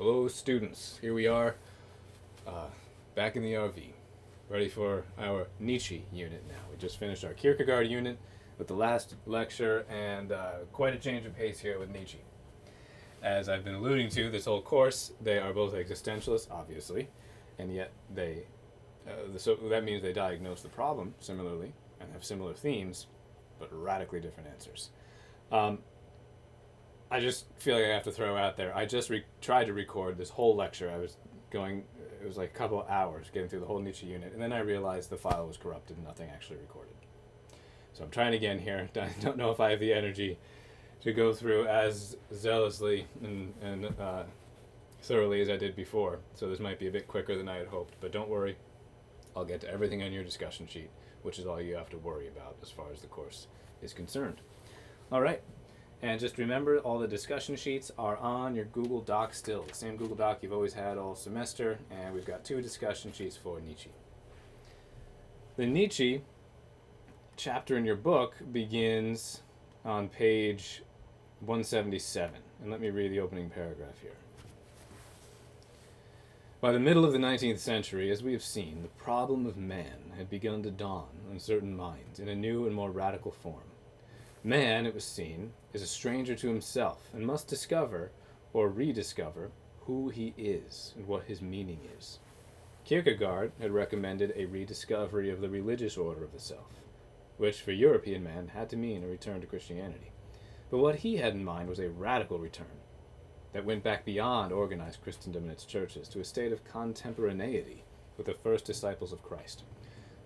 Hello, students. Here we are, back in the RV, ready for our Nietzsche unit now. We just finished our Kierkegaard unit with the last lecture, and quite a change of pace here with Nietzsche. As I've been alluding to this whole course, they are both existentialists, obviously, and yet so that means they diagnose the problem similarly and have similar themes, but radically different answers. I just feel like I have to throw out there, I just tried to record this whole lecture. It was like a couple of hours getting through the whole Nietzsche unit, and then I realized the file was corrupted and nothing actually recorded. So I'm trying again here. I don't know if I have the energy to go through as zealously and thoroughly as I did before. So this might be a bit quicker than I had hoped, but don't worry. I'll get to everything on your discussion sheet, which is all you have to worry about as far as the course is concerned. All right. And just remember, all the discussion sheets are on your Google Doc still. The same Google Doc you've always had all semester, and we've got 2 discussion sheets for Nietzsche. The Nietzsche chapter in your book begins on page 177. And let me read the opening paragraph here. By the middle of the 19th century, as we have seen, the problem of man had begun to dawn on certain minds in a new and more radical form. Man, it was seen, is a stranger to himself and must discover or rediscover who he is and what his meaning is. Kierkegaard had recommended a rediscovery of the religious order of the self, which for European man had to mean a return to Christianity. But what he had in mind was a radical return that went back beyond organized Christendom and its churches to a state of contemporaneity with the first disciples of Christ.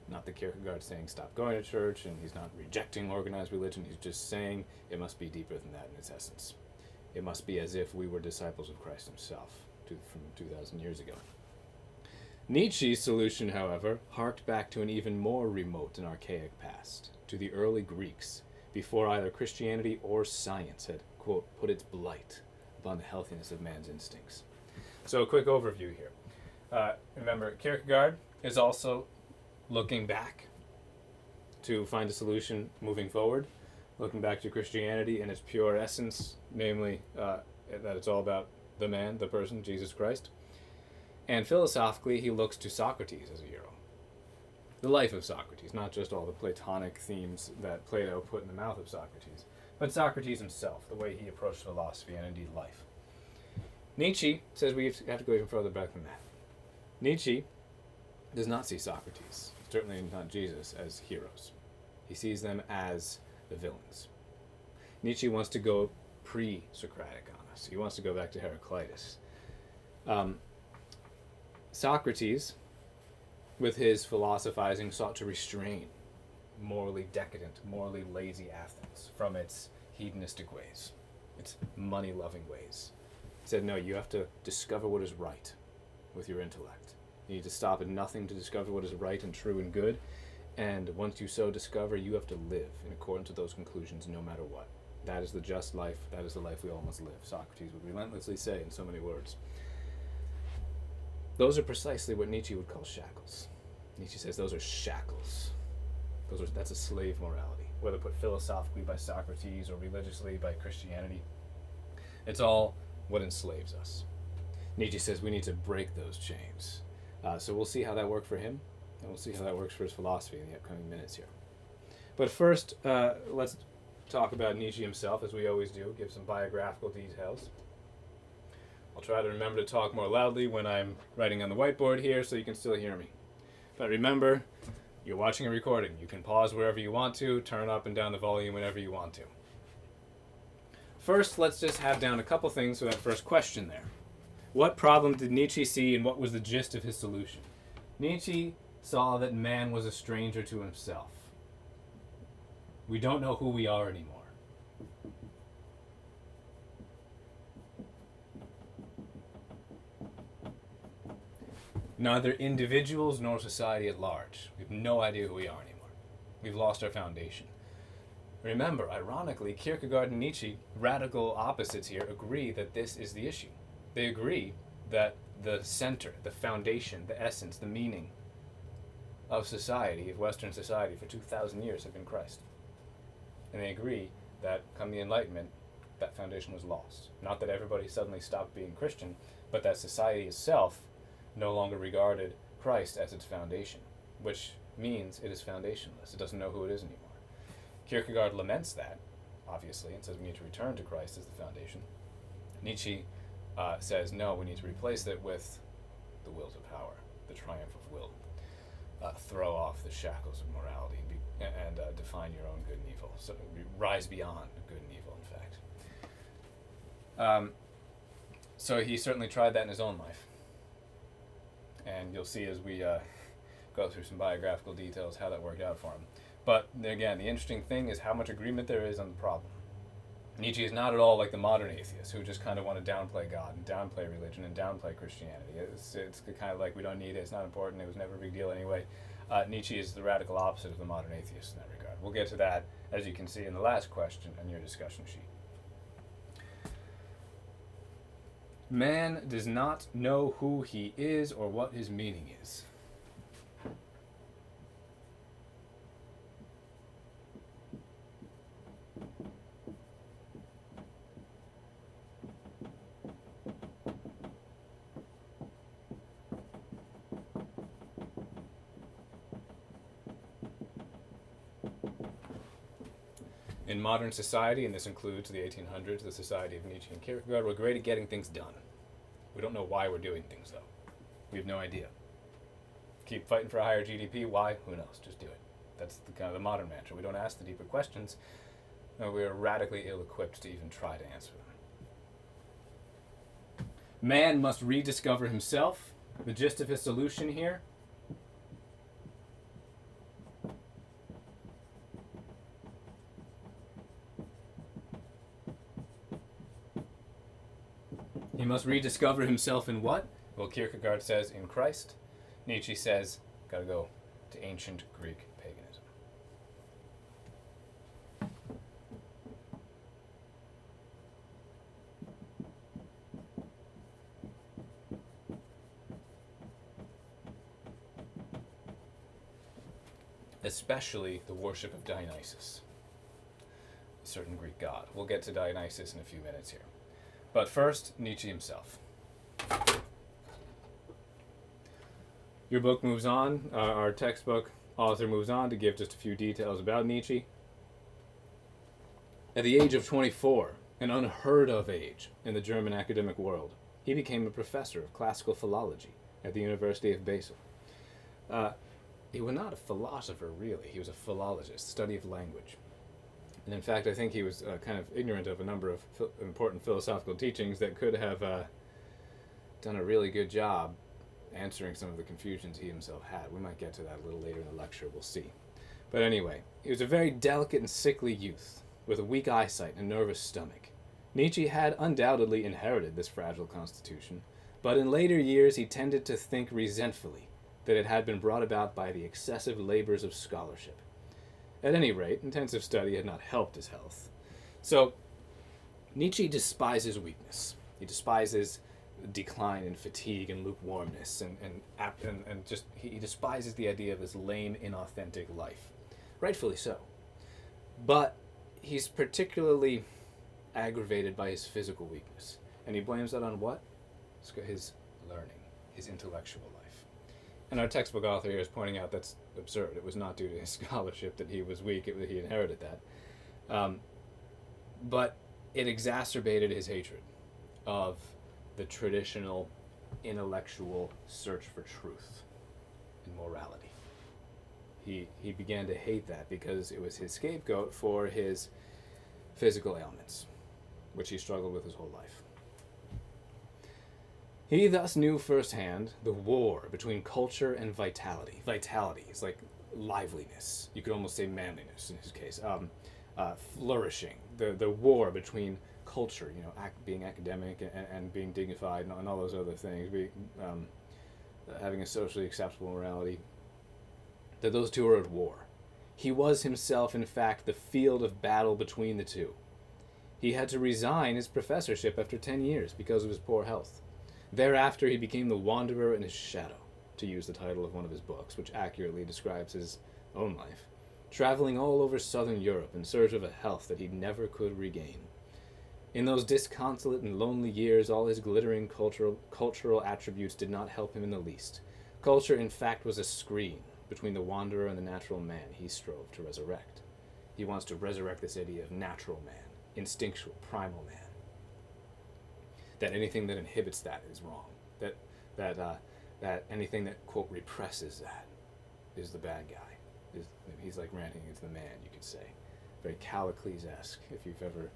Not that Kierkegaard saying stop going to church, and he's not rejecting organized religion. He's just saying it must be deeper than that in its essence. It must be as if we were disciples of Christ himself from 2,000 years ago. Nietzsche's solution, however, harked back to an even more remote and archaic past, to the early Greeks, before either Christianity or science had, quote, put its blight upon the healthiness of man's instincts. So a quick overview here. Remember, Kierkegaard is also looking back to find a solution moving forward, looking back to Christianity in its pure essence, namely that it's all about the man, the person, Jesus Christ. And philosophically, he looks to Socrates as a hero. The life of Socrates, not just all the Platonic themes that Plato put in the mouth of Socrates, but Socrates himself, the way he approached philosophy and indeed life. Nietzsche says we have to go even further back than that. Nietzsche does not see Socrates, certainly not Jesus, as heroes. He sees them as the villains. Nietzsche wants to go pre-Socratic on us. He wants to go back to Heraclitus. Socrates, with his philosophizing, sought to restrain morally decadent, morally lazy Athens from its hedonistic ways, its money-loving ways. He said, no, you have to discover what is right with your intellect. You need to stop at nothing to discover what is right and true and good. And once you so discover, you have to live in accordance with those conclusions no matter what. That is the just life. That is the life we all must live, Socrates would relentlessly say in so many words. Those are precisely what Nietzsche would call shackles. Nietzsche says those are shackles. That's a slave morality, whether put philosophically by Socrates or religiously by Christianity. It's all what enslaves us. Nietzsche says we need to break those chains. So we'll see how that worked for him, and we'll see how that works for his philosophy in the upcoming minutes here. But first, let's talk about Nietzsche himself, as we always do, give some biographical details. I'll try to remember to talk more loudly when I'm writing on the whiteboard here so you can still hear me. But remember, you're watching a recording. You can pause wherever you want to, turn up and down the volume whenever you want to. First, let's just have down a couple things for that first question there. What problem did Nietzsche see, and what was the gist of his solution? Nietzsche saw that man was a stranger to himself. We don't know who we are anymore. Neither individuals nor society at large. We have no idea who we are anymore. We've lost our foundation. Remember, ironically, Kierkegaard and Nietzsche, radical opposites here, agree that this is the issue. They agree that the center, the foundation, the essence, the meaning of society, of Western society for 2,000 years have been Christ. And they agree that come the Enlightenment, that foundation was lost. Not that everybody suddenly stopped being Christian, but that society itself no longer regarded Christ as its foundation, which means it is foundationless. It doesn't know who it is anymore. Kierkegaard laments that, obviously, and says we need to return to Christ as the foundation. Nietzsche says, no, we need to replace it with the will to power, the triumph of will. Throw off the shackles of morality and define your own good and evil. So rise beyond good and evil, in fact. So he certainly tried that in his own life. And you'll see as we go through some biographical details how that worked out for him. But again, the interesting thing is how much agreement there is on the problem. Nietzsche is not at all like the modern atheists who just kind of want to downplay God and downplay religion and downplay Christianity. It's kind of like we don't need it, it's not important, it was never a big deal anyway. Nietzsche is the radical opposite of the modern atheist in that regard. We'll get to that, as you can see in the last question on your discussion sheet. Man does not know who he is or what his meaning is. In modern society, and this includes the 1800s, the society of Nietzsche and Kierkegaard, we're great at getting things done. We don't know why we're doing things, though. We have no idea. Keep fighting for a higher GDP. Why? Who knows? Just do it. That's the kind of the modern mantra. We don't ask the deeper questions. No, we are radically ill-equipped to even try to answer them. Man must rediscover himself. The gist of his solution here: he must rediscover himself in what? Well, Kierkegaard says in Christ. Nietzsche says, gotta go to ancient Greek paganism. Especially the worship of Dionysus, a certain Greek god. We'll get to Dionysus in a few minutes here. But first, Nietzsche himself. Your book moves on, our textbook author moves on to give just a few details about Nietzsche. At the age of 24, an unheard of age in the German academic world, he became a professor of classical philology at the University of Basel. He was not a philosopher, really. He was a philologist, study of language. And in fact, I think he was kind of ignorant of a number of important philosophical teachings that could have done a really good job answering some of the confusions he himself had. We might get to that a little later in the lecture, we'll see. But anyway, he was a very delicate and sickly youth, with a weak eyesight and a nervous stomach. Nietzsche had undoubtedly inherited this fragile constitution, but in later years he tended to think resentfully that it had been brought about by the excessive labors of scholarship. At any rate, intensive study had not helped his health. So, Nietzsche despises weakness. He despises decline and fatigue and lukewarmness, and just he despises the idea of this lame, inauthentic life. Rightfully so. But he's particularly aggravated by his physical weakness. And he blames that on what? His learning, his intellectual life. And our textbook author here is pointing out that's absurd. It was not due to his scholarship that he was weak, he inherited that. But it exacerbated his hatred of the traditional intellectual search for truth and morality. He began to hate that because it was his scapegoat for his physical ailments, which he struggled with his whole life. He thus knew firsthand the war between culture and vitality. Vitality is like liveliness. You could almost say manliness in his case. Flourishing. The war between culture, being academic and being dignified and all those other things, having a socially acceptable morality, that those two are at war. He was himself, in fact, the field of battle between the two. He had to resign his professorship after 10 years because of his poor health. Thereafter, he became the wanderer in his shadow, to use the title of one of his books, which accurately describes his own life, traveling all over southern Europe in search of a health that he never could regain. In those disconsolate and lonely years, all his glittering cultural attributes did not help him in the least. Culture, in fact, was a screen between the wanderer and the natural man he strove to resurrect. He wants to resurrect this idea of natural man, instinctual, primal man. That anything that inhibits that is wrong. That anything that, quote, represses that is the bad guy. He's like ranting against the man, you could say. Very Callicles-esque, if you've ever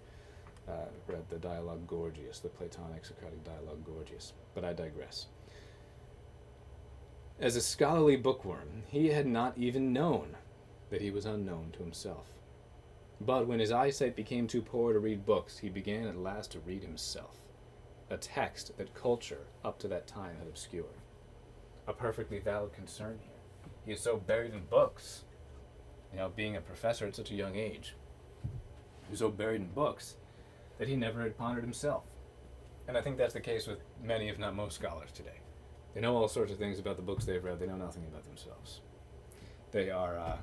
read the dialogue Gorgias, the Platonic Socratic dialogue Gorgias. But I digress. As a scholarly bookworm, he had not even known that he was unknown to himself. But when his eyesight became too poor to read books, he began at last to read himself, a text that culture up to that time had obscured. A perfectly valid concern here. He is so buried in books, being a professor at such a young age. He was so buried in books that he never had pondered himself. And I think that's the case with many, if not most, scholars today. They know all sorts of things about the books they've read. They know nothing about themselves. They are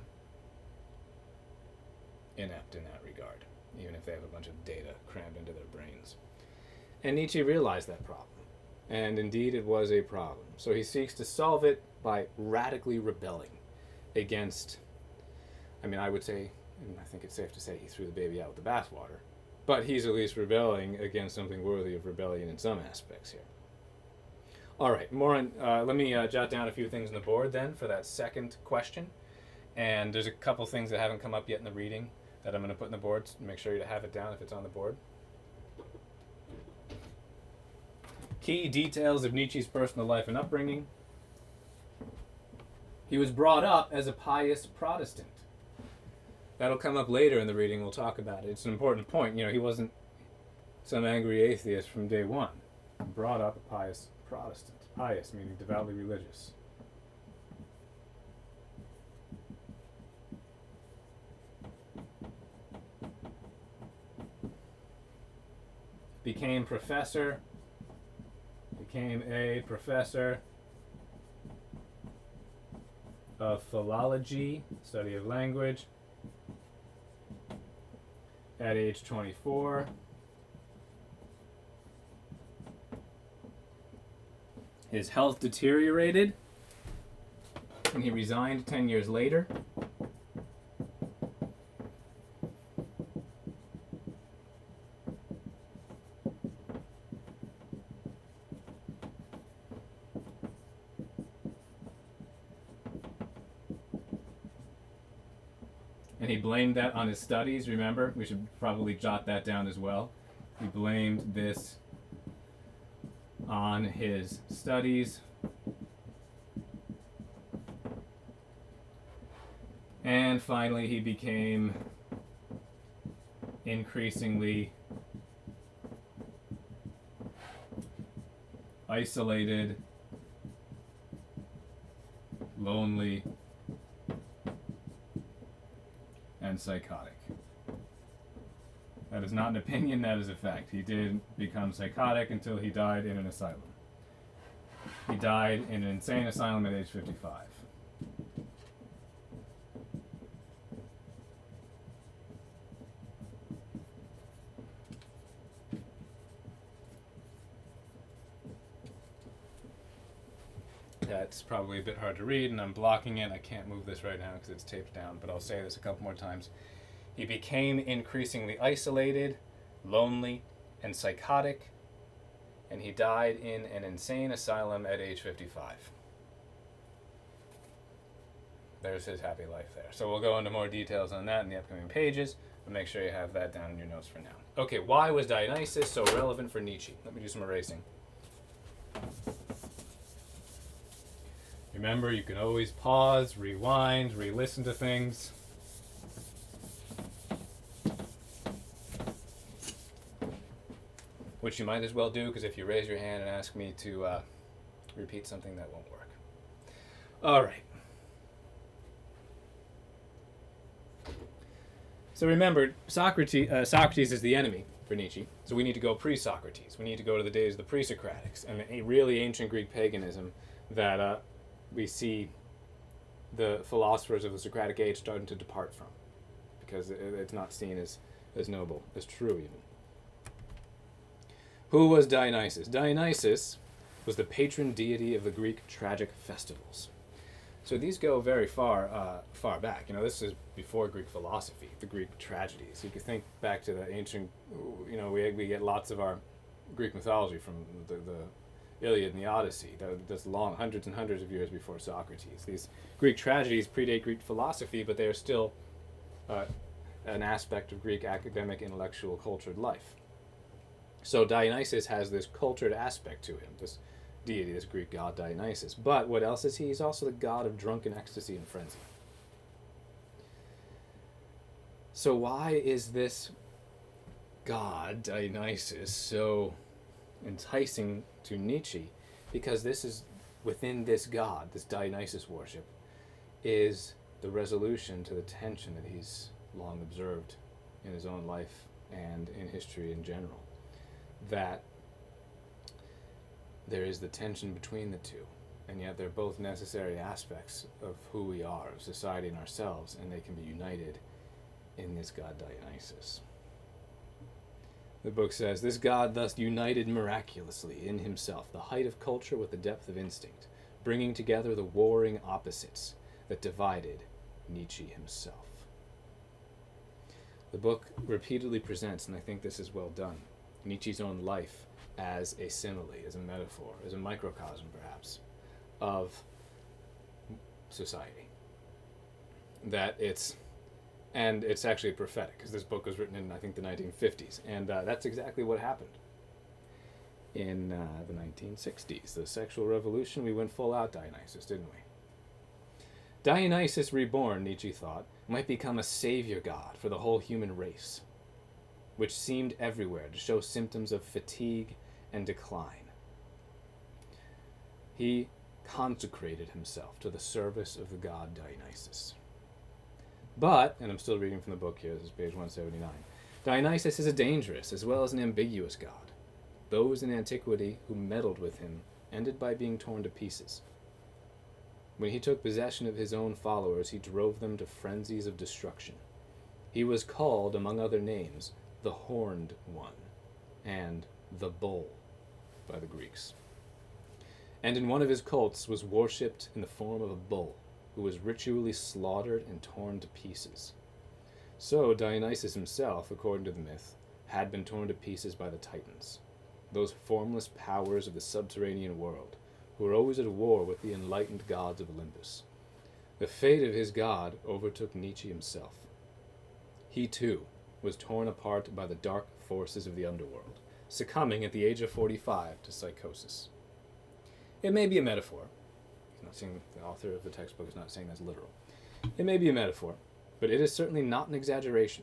inept in that regard, even if they have a bunch of data crammed into their brains. And Nietzsche realized that problem. And indeed it was a problem. So he seeks to solve it by radically rebelling against, I would say, and I think it's safe to say he threw the baby out with the bathwater, but he's at least rebelling against something worthy of rebellion in some aspects here. All right, more on, let me jot down a few things on the board then for that second question. And there's a couple things that haven't come up yet in the reading that I'm going to put on the board. Make sure you have it down if it's on the board. Key details of Nietzsche's personal life and upbringing. He was brought up as a pious Protestant. That'll come up later in the reading. We'll talk about it. It's an important point. He wasn't some angry atheist from day one. Brought up a pious Protestant. Pious meaning devoutly religious. Became a professor of philology, study of language, at age 24. His health deteriorated, and he resigned 10 years later. And he blamed that on his studies, remember? We should probably jot that down as well. He blamed this on his studies. And finally, he became increasingly isolated, lonely, and psychotic. That is not an opinion, that is a fact. He did become psychotic until he died in an asylum. He died in an insane asylum at age 55. That's probably a bit hard to read, and I'm blocking it. I can't move this right now because it's taped down, but I'll say this a couple more times. He became increasingly isolated, lonely, and psychotic, and he died in an insane asylum at age 55. There's his happy life there. So we'll go into more details on that in the upcoming pages, but make sure you have that down in your notes for now. Okay, why was Dionysus so relevant for Nietzsche? Let me do some erasing. Remember, you can always pause, rewind, re-listen to things. Which you might as well do, because if you raise your hand and ask me to repeat something, that won't work. All right. So remember, Socrates is the enemy for Nietzsche, so we need to go pre-Socrates. We need to go to the days of the pre-Socratics and a really ancient Greek paganism that we see the philosophers of the Socratic age starting to depart from, because it's not seen as noble, as true even. Who was Dionysus? Dionysus was the patron deity of the Greek tragic festivals. So these go very far back. This is before Greek philosophy, the Greek tragedies. You could think back to the ancient, we get lots of our Greek mythology from the Iliad and the Odyssey. That's long, hundreds and hundreds of years before Socrates. These Greek tragedies predate Greek philosophy, but they are still an aspect of Greek academic, intellectual, cultured life. So Dionysus has this cultured aspect to him, this deity, this Greek god Dionysus. But what else is he? He's also the god of drunken ecstasy and frenzy. So why is this god, Dionysus, so enticing to Nietzsche? Because this is, within this god, this Dionysus worship, is the resolution to the tension that he's long observed in his own life and in history in general. That there is the tension between the two, and yet they're both necessary aspects of who we are, of society and ourselves, and they can be united in this god Dionysus. The book says, this god thus united miraculously in himself the height of culture with the depth of instinct, bringing together the warring opposites that divided Nietzsche himself. The book repeatedly presents, and I think this is well done, Nietzsche's own life as a simile, as a metaphor, as a microcosm, perhaps, of society. It's actually prophetic, because this book was written in, I think, the 1950s, and that's exactly what happened in the 1960s. The sexual revolution, we went full out Dionysus, didn't we? Dionysus reborn, Nietzsche thought, might become a savior god for the whole human race, which seemed everywhere to show symptoms of fatigue and decline. He consecrated himself to the service of the god Dionysus. But, and I'm still reading from the book here, this is page 179, Dionysus is a dangerous as well as an ambiguous god. Those in antiquity who meddled with him ended by being torn to pieces. When he took possession of his own followers, he drove them to frenzies of destruction. He was called, among other names, the Horned One, and the Bull by the Greeks. And in one of his cults was worshipped in the form of a bull, who was ritually slaughtered and torn to pieces. So Dionysus himself, according to the myth, had been torn to pieces by the Titans, those formless powers of the subterranean world, who were always at war with the enlightened gods of Olympus. The fate of his god overtook Nietzsche himself. He, too, was torn apart by the dark forces of the underworld, succumbing at the age of 45 to psychosis. It may be a metaphor. He's not saying, the author of the textbook is not saying that's literal. It may be a metaphor, but it is certainly not an exaggeration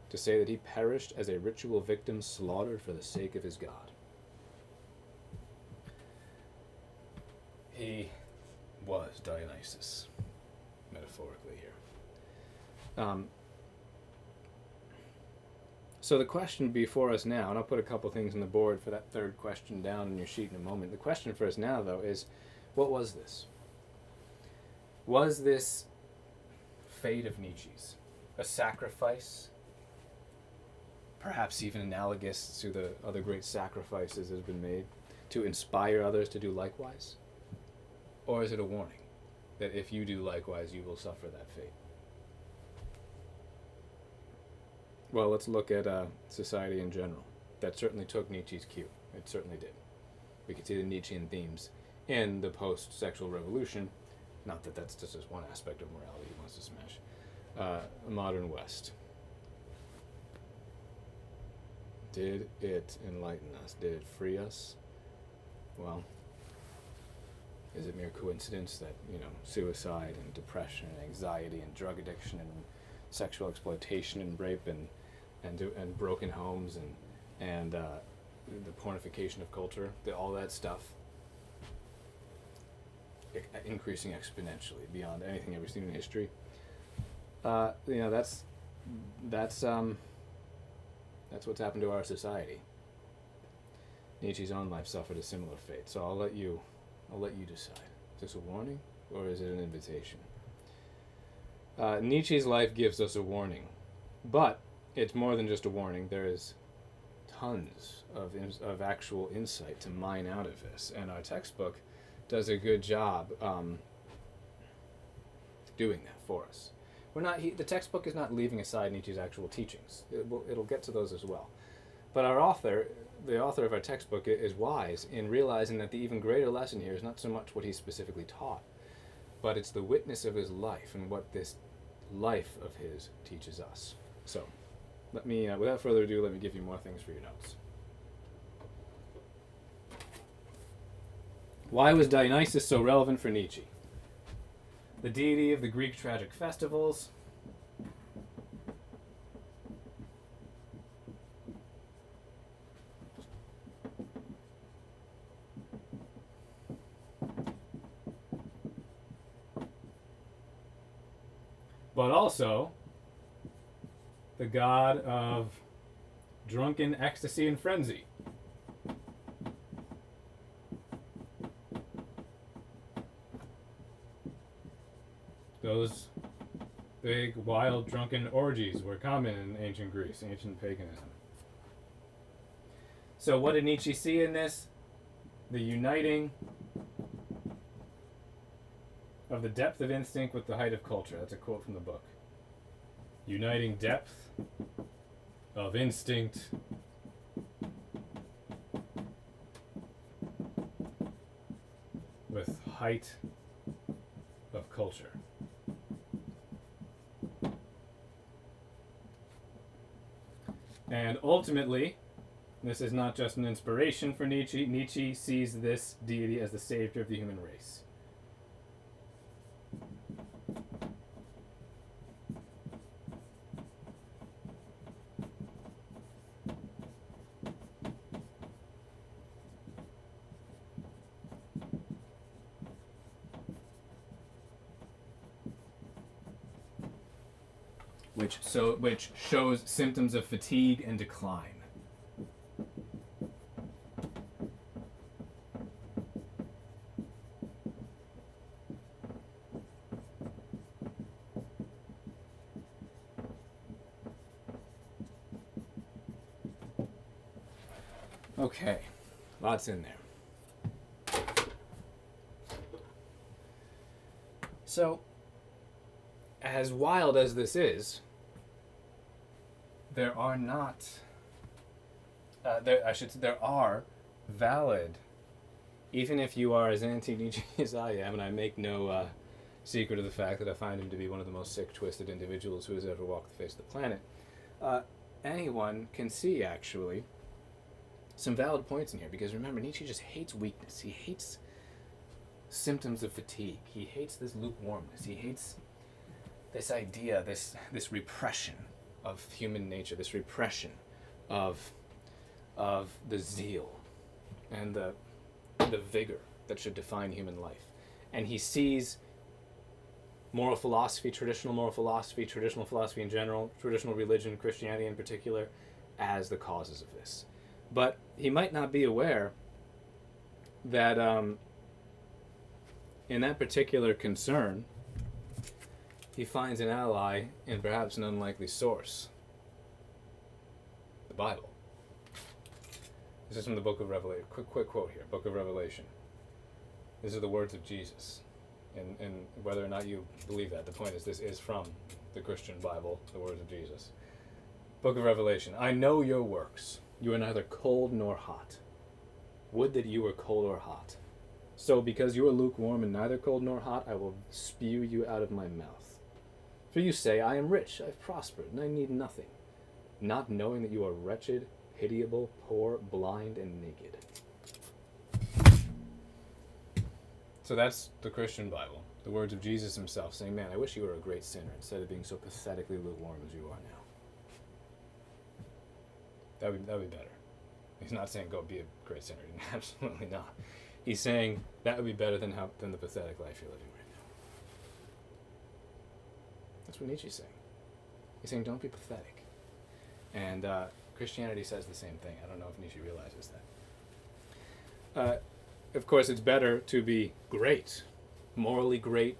to say that he perished as a ritual victim slaughtered for the sake of his god. He was Dionysus, metaphorically here. So the question before us now, and I'll put a couple things on the board for that third question down in your sheet in a moment. The question for us now, though, is what was this? Was this fate of Nietzsche's a sacrifice, perhaps even analogous to the other great sacrifices that have been made, to inspire others to do likewise? Or is it a warning that if you do likewise, you will suffer that fate? Well, let's look at society in general. That certainly took Nietzsche's cue. It certainly did. We can see the Nietzschean themes in the post-sexual revolution. Not that that's just one aspect of morality he wants to smash. Modern West. Did it enlighten us? Did it free us? Well, is it mere coincidence that, suicide and depression and anxiety and drug addiction and sexual exploitation and rape and broken homes and the pornification of culture, all that stuff increasing exponentially beyond anything ever seen in history? That's what's happened to our society. Nietzsche's own life suffered a similar fate. So I'll let you decide. Is this a warning or is it an invitation? Nietzsche's life gives us a warning, but it's more than just a warning. There is tons of actual insight to mine out of this, and our textbook does a good job doing that for us. The textbook is not leaving aside Nietzsche's actual teachings. It'll get to those as well. But the author of our textbook, is wise in realizing that the even greater lesson here is not so much what he specifically taught, but it's the witness of his life and what this life of his teaches us. So, let me, without further ado, let me give you more things for your notes. Why was Dionysus so relevant for Nietzsche? The deity of the Greek tragic festivals. But also the god of drunken ecstasy and frenzy. Those big, wild, drunken orgies were common in ancient Greece, ancient paganism. So what did Nietzsche see in this? The uniting of the depth of instinct with the height of culture. That's a quote from the book. Uniting depth of instinct with height of culture. And ultimately, this is not just an inspiration for Nietzsche. Nietzsche sees this deity as the savior of the human race. Which shows symptoms of fatigue and decline. Okay, lots in there. So, as wild as this is, there are not, there are valid, even if you are as anti-Nietzsche as I am, and I make no secret of the fact that I find him to be one of the most sick, twisted individuals who has ever walked the face of the planet, anyone can see, actually, some valid points in here, because remember, Nietzsche just hates weakness. He hates symptoms of fatigue. He hates this lukewarmness. He hates this idea, this repression of human nature, this repression of the zeal and the vigor that should define human life. And he sees moral philosophy, traditional philosophy in general, traditional religion, Christianity in particular, as the causes of this. But he might not be aware that in that particular concern, he finds an ally in perhaps an unlikely source. The Bible. This is from the book of Revelation. Quick quote here. Book of Revelation. These are the words of Jesus. And whether or not you believe that, the point is this is from the Christian Bible, the words of Jesus. Book of Revelation. I know your works. You are neither cold nor hot. Would that you were cold or hot. So because you are lukewarm and neither cold nor hot, I will spew you out of my mouth. For you say, I am rich, I have prospered, and I need nothing, not knowing that you are wretched, pitiable, poor, blind, and naked. So that's the Christian Bible, the words of Jesus himself, saying, man, I wish you were a great sinner instead of being so pathetically lukewarm as you are now. That would be better. He's not saying go be a great sinner. Absolutely not. He's saying that would be better than the pathetic life you're living right now. That's what Nietzsche's saying. He's saying don't be pathetic. And Christianity says the same thing. I don't know if Nietzsche realizes that. Of course, it's better to be great, morally great,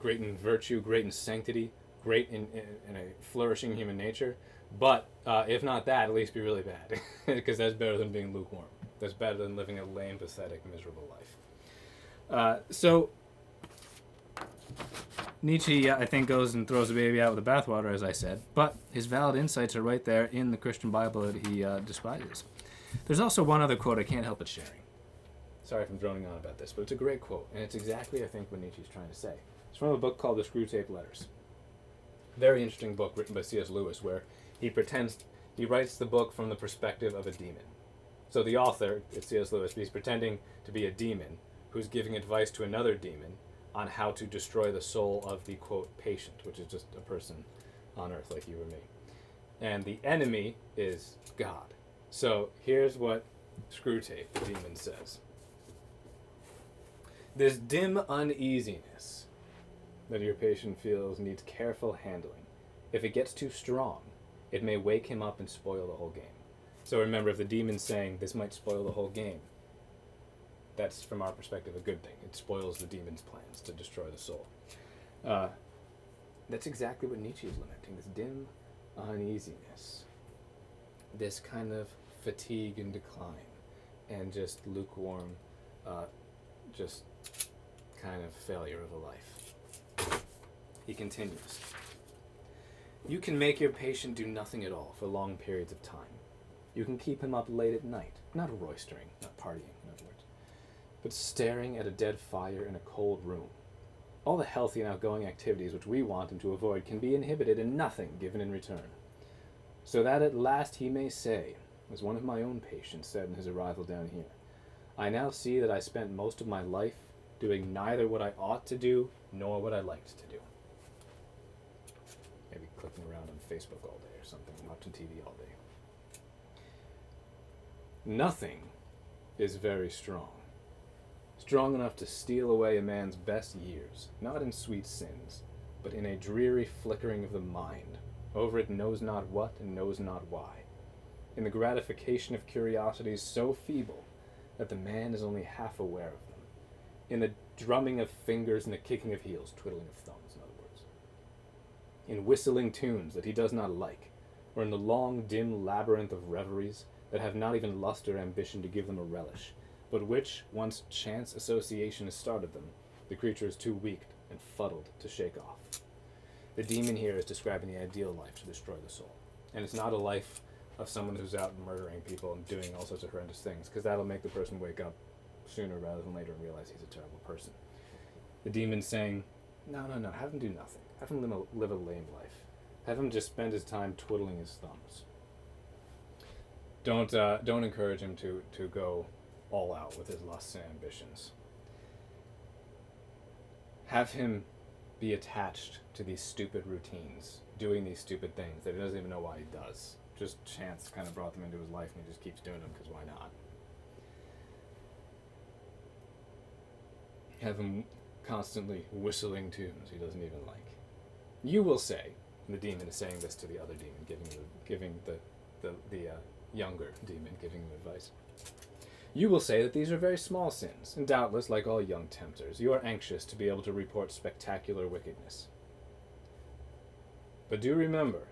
great in virtue, great in sanctity, great in a flourishing human nature, But if not that, at least be really bad, because that's better than being lukewarm. That's better than living a lame, pathetic, miserable life. So Nietzsche, I think, goes and throws the baby out with the bathwater, as I said, but his valid insights are right there in the Christian Bible that he despises. There's also one other quote I can't help but sharing. Sorry if I'm droning on about this, but it's a great quote, and it's exactly, I think, what Nietzsche's trying to say. It's from a book called The Screwtape Letters. Very interesting book written by C.S. Lewis, where he writes the book from the perspective of a demon. So the author, it's C.S. Lewis, but he's pretending to be a demon who's giving advice to another demon on how to destroy the soul of the, quote, patient, which is just a person on earth like you or me. And the enemy is God. So here's what Screwtape, the demon, says. This dim uneasiness that your patient feels needs careful handling. If it gets too strong, it may wake him up and spoil the whole game. So remember, if the demon's saying this might spoil the whole game, that's, from our perspective, a good thing. It spoils the demon's plans to destroy the soul. That's exactly what Nietzsche is lamenting, this dim uneasiness, this kind of fatigue and decline, and just lukewarm, just kind of failure of a life. He continues. You can make your patient do nothing at all for long periods of time. You can keep him up late at night, not roistering, not partying, in other words, but staring at a dead fire in a cold room. All the healthy and outgoing activities which we want him to avoid can be inhibited and nothing given in return. So that at last he may say, as one of my own patients said in his arrival down here, I now see that I spent most of my life doing neither what I ought to do nor what I liked to do. Maybe clicking around on Facebook all day or something, watching TV all day. Nothing is very strong. Strong enough to steal away a man's best years, not in sweet sins, but in a dreary flickering of the mind, over it knows not what and knows not why, in the gratification of curiosities so feeble that the man is only half aware of them, in the drumming of fingers and the kicking of heels, twiddling of thumbs, in other words, in whistling tunes that he does not like, or in the long, dim labyrinth of reveries that have not even lust or ambition to give them a relish, but which, once chance association has started them, the creature is too weak and fuddled to shake off. The demon here is describing the ideal life to destroy the soul. And it's not a life of someone who's out murdering people and doing all sorts of horrendous things, because that'll make the person wake up sooner rather than later and realize he's a terrible person. The demon's saying, no, have him do nothing. Have him live a lame life. Have him just spend his time twiddling his thumbs. Don't encourage him to go all out with his lusts and ambitions. Have him be attached to these stupid routines, doing these stupid things that he doesn't even know why he does. Just chance kind of brought them into his life and he just keeps doing them because why not? Have him constantly whistling tunes he doesn't even like. You will say, and the demon is saying this to the other demon, giving the younger demon giving him advice. You will say that these are very small sins, and doubtless, like all young tempters, you are anxious to be able to report spectacular wickedness. But do remember,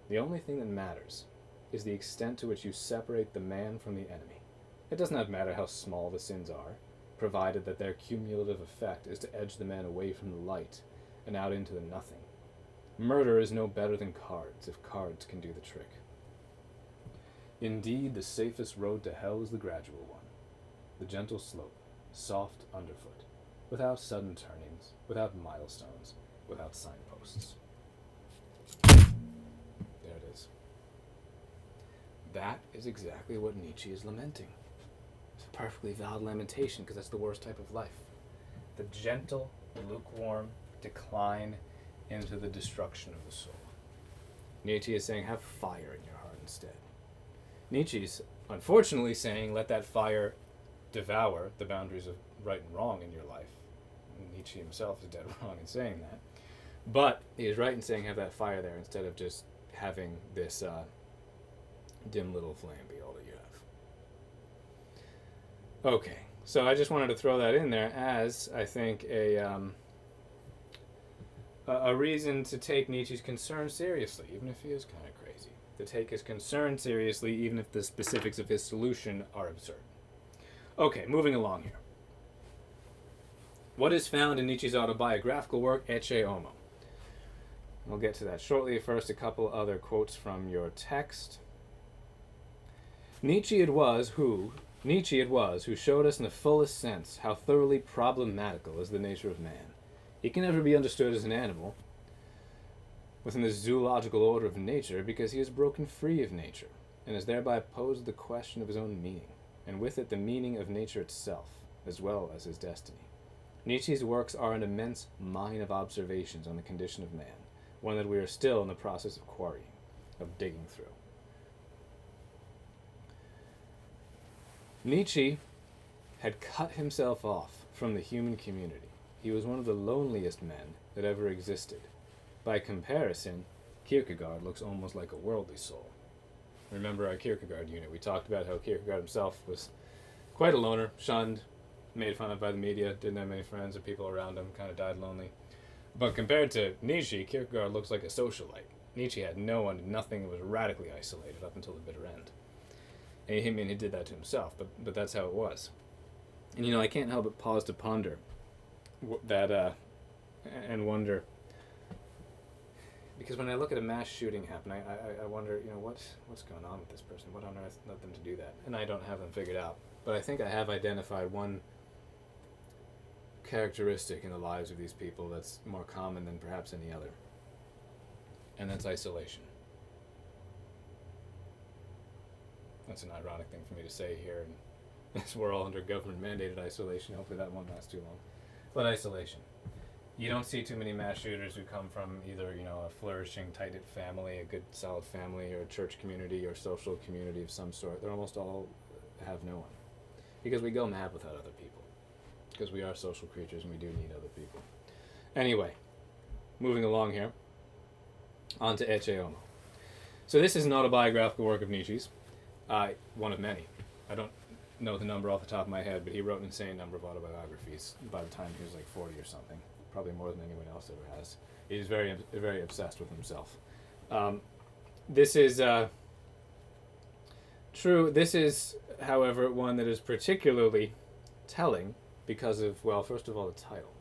the only thing that matters is the extent to which you separate the man from the enemy. It does not matter how small the sins are, provided that their cumulative effect is to edge the man away from the light and out into the nothing. Murder is no better than cards, if cards can do the trick. Indeed, the safest road to hell is the gradual one, the gentle slope, soft underfoot, without sudden turnings, without milestones, without signposts. There it is. That is exactly what Nietzsche is lamenting. It's a perfectly valid lamentation because that's the worst type of life. The gentle, lukewarm decline into the destruction of the soul. Nietzsche is saying, have fire in your heart instead. Nietzsche's unfortunately saying, let that fire devour the boundaries of right and wrong in your life. Nietzsche himself is dead wrong in saying that. But he is right in saying have that fire there instead of just having this dim little flame be all that you have. Okay, so I just wanted to throw that in there as, I think, a reason to take Nietzsche's concern seriously, even if he is kind of crazy. to take his concern seriously, even if the specifics of his solution are absurd. Okay, moving along here. What is found in Nietzsche's autobiographical work, Ecce Homo? We'll get to that shortly. First, a couple other quotes from your text. Nietzsche it was who showed us in the fullest sense how thoroughly problematical is the nature of man. He can never be understood as an animal within the zoological order of nature, because he has broken free of nature, and has thereby posed the question of his own meaning, and with it the meaning of nature itself, as well as his destiny. Nietzsche's works are an immense mine of observations on the condition of man, one that we are still in the process of quarrying, of digging through. Nietzsche had cut himself off from the human community. He was one of the loneliest men that ever existed. By comparison, Kierkegaard looks almost like a worldly soul. Remember our Kierkegaard unit. We talked about how Kierkegaard himself was quite a loner, shunned, made fun of by the media, didn't have many friends or people around him, kind of died lonely. But compared to Nietzsche, Kierkegaard looks like a socialite. Nietzsche had no one, nothing, was radically isolated up until the bitter end. And he did that to himself, but that's how it was. And I can't help but pause to ponder that and wonder, because when I look at a mass shooting happen, I wonder, what's going on with this person? What on earth led them to do that? And I don't have them figured out. But I think I have identified one characteristic in the lives of these people that's more common than perhaps any other. And that's isolation. That's an ironic thing for me to say here, and we're all under government-mandated isolation. Hopefully that won't last too long. But isolation. You don't see too many mass shooters who come from either, a flourishing, tight-knit family, a good, solid family, or a church community, or social community of some sort. They're almost all have no one. Because we go mad without other people. Because we are social creatures and we do need other people. Anyway, moving along here. On to Ecce Homo. So this is an autobiographical work of Nietzsche's. One of many. I don't know the number off the top of my head, but he wrote an insane number of autobiographies by the time he was like 40 or something. Probably more than anyone else ever has. He's very, very obsessed with himself. This is true. This is, however, one that is particularly telling because of, well, first of all, the title.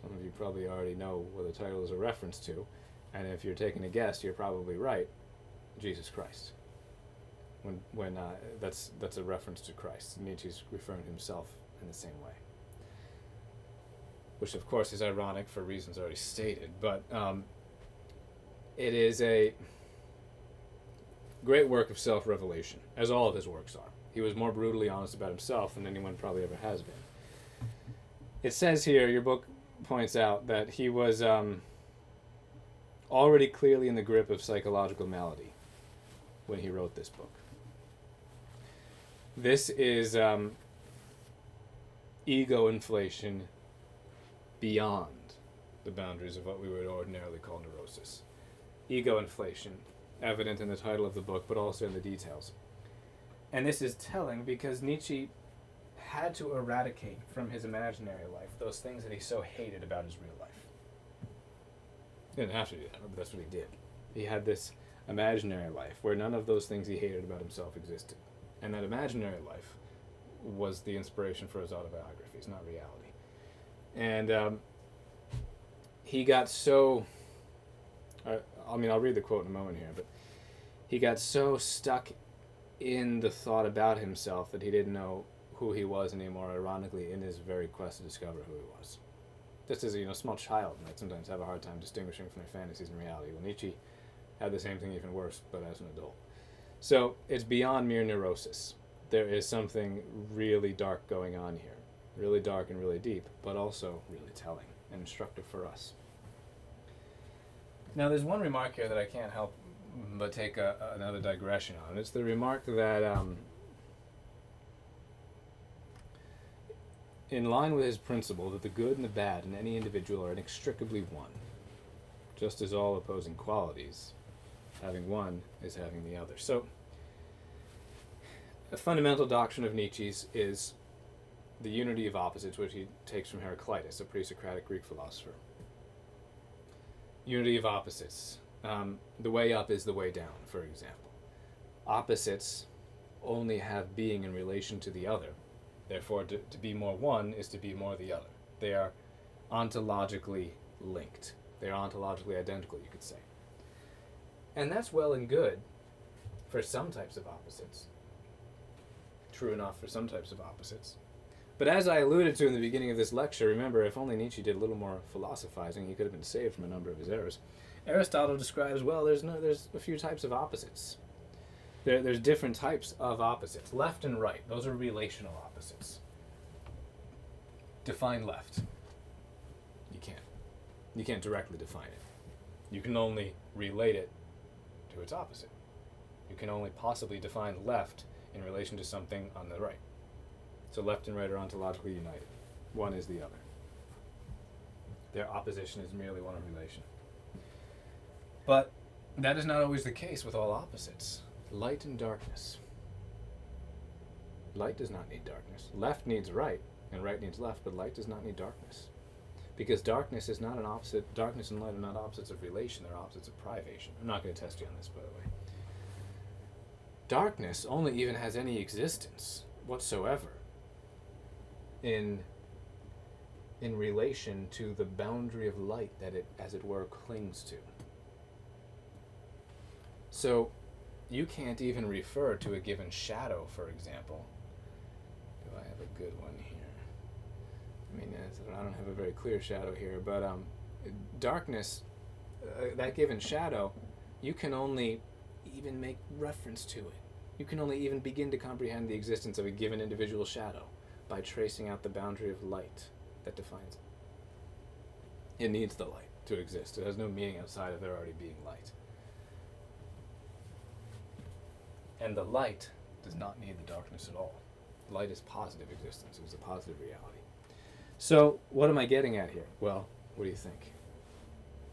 Some of you probably already know what the title is a reference to, and if you're taking a guess, you're probably right. Jesus Christ. When that's a reference to Christ. Nietzsche's referring to himself in the same way, which of course is ironic for reasons already stated, but it is a great work of self-revelation, as all of his works are. He was more brutally honest about himself than anyone probably ever has been. It says here, your book points out, that he was already clearly in the grip of psychological malady when he wrote this book. This is ego inflation beyond the boundaries of what we would ordinarily call neurosis. Ego inflation, evident in the title of the book, but also in the details. And this is telling because Nietzsche had to eradicate from his imaginary life those things that he so hated about his real life. He didn't have to do that, but that's what he did. He had this imaginary life where none of those things he hated about himself existed. And that imaginary life was the inspiration for his autobiographies, not reality. And he got so... I'll read the quote in a moment here, but he got so stuck in the thought about himself that he didn't know who he was anymore, ironically, in his very quest to discover who he was. Just as a small child might sometimes have a hard time distinguishing from their fantasies and reality. Well, Nietzsche had the same thing, even worse, but as an adult. So it's beyond mere neurosis. There is something really dark going on here. Really dark and really deep, but also really telling and instructive for us. Now, there's one remark here that I can't help but take another digression on. It's the remark that, in line with his principle that the good and the bad in any individual are inextricably one, just as all opposing qualities, having one is having the other. So, a fundamental doctrine of Nietzsche's is the unity of opposites, which he takes from Heraclitus, a pre-Socratic Greek philosopher. Unity of opposites. The way up is the way down, for example. Opposites only have being in relation to the other. Therefore, to be more one is to be more the other. They are ontologically linked. They are ontologically identical, you could say. And that's well and good for some types of opposites. True enough for some types of opposites. But as I alluded to in the beginning of this lecture, remember, if only Nietzsche did a little more philosophizing, he could have been saved from a number of his errors. Aristotle describes, well, there's a few types of opposites. There's different types of opposites. Left and right, those are relational opposites. Define left. You can't. You can't directly define it. You can only relate it to its opposite. You can only possibly define left in relation to something on the right. So left and right are ontologically united. One is the other. Their opposition is merely one of relation. But that is not always the case with all opposites. Light and darkness. Light does not need darkness. Left needs right, and right needs left, but light does not need darkness. Because darkness is not an opposite. Darkness and light are not opposites of relation, they're opposites of privation. I'm not going to test you on this, by the way. Darkness only even has any existence whatsoever in relation to the boundary of light that it, as it were, clings to. So you can't even refer to a given shadow, for example. Do I have a good one here? I mean, I don't have a very clear shadow here, but darkness, that given shadow, you can only even make reference to it. You can only even begin to comprehend the existence of a given individual shadow by tracing out the boundary of light that defines it. It needs the light to exist. It has no meaning outside of there already being light. And the light does not need the darkness at all. Light is positive existence. It is a positive reality. So, what am I getting at here? Well, what do you think?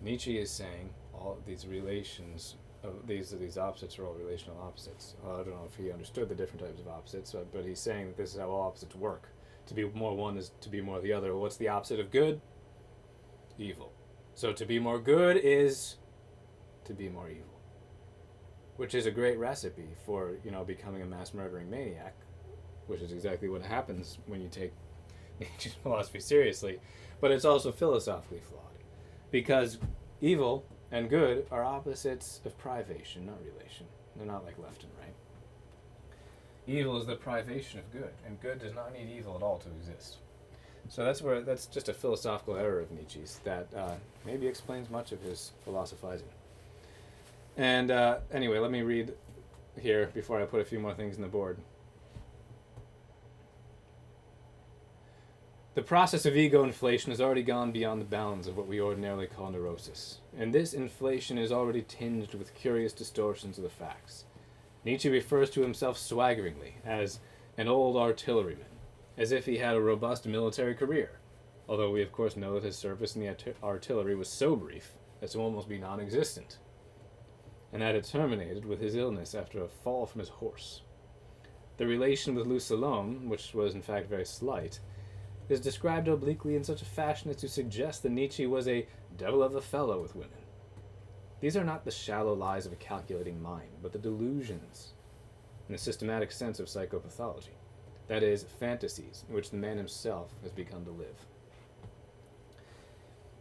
Nietzsche is saying all of these relations, these opposites are all relational opposites. Well, I don't know if he understood the different types of opposites, but he's saying that this is how all opposites work. To be more one is to be more the other. What's the opposite of good? Evil. So to be more good is to be more evil. Which is a great recipe for, becoming a mass murdering maniac, which is exactly what happens when you take Nietzsche's philosophy seriously. But it's also philosophically flawed. Because evil and good are opposites of privation, not relation. They're not like left and right. Evil is the privation of good, and good does not need evil at all to exist. So that's just a philosophical error of Nietzsche's that maybe explains much of his philosophizing. And anyway, let me read here before I put a few more things on the board. The process of ego inflation has already gone beyond the bounds of what we ordinarily call neurosis, and this inflation is already tinged with curious distortions of the facts. Nietzsche refers to himself swaggeringly as an old artilleryman, as if he had a robust military career, although we of course know that his service in the artillery was so brief as to almost be non-existent, and that it terminated with his illness after a fall from his horse. The relation with Lou Salome, which was in fact very slight, is described obliquely in such a fashion as to suggest that Nietzsche was a devil of a fellow with women. These are not the shallow lies of a calculating mind, but the delusions, in the systematic sense of psychopathology, that is, fantasies in which the man himself has begun to live.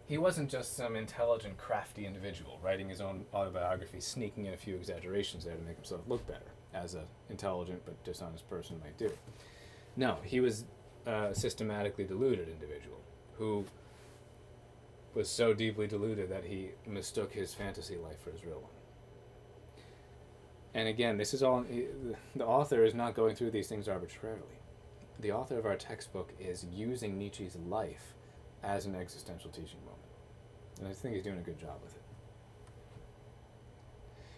He wasn't just some intelligent, crafty individual writing his own autobiography, sneaking in a few exaggerations there to make himself look better, as an intelligent but dishonest person might do. No, he was a systematically deluded individual who was so deeply deluded that he mistook his fantasy life for his real one. And again, this is all, the author is not going through these things arbitrarily. The author of our textbook is using Nietzsche's life as an existential teaching moment. And I think he's doing a good job with it.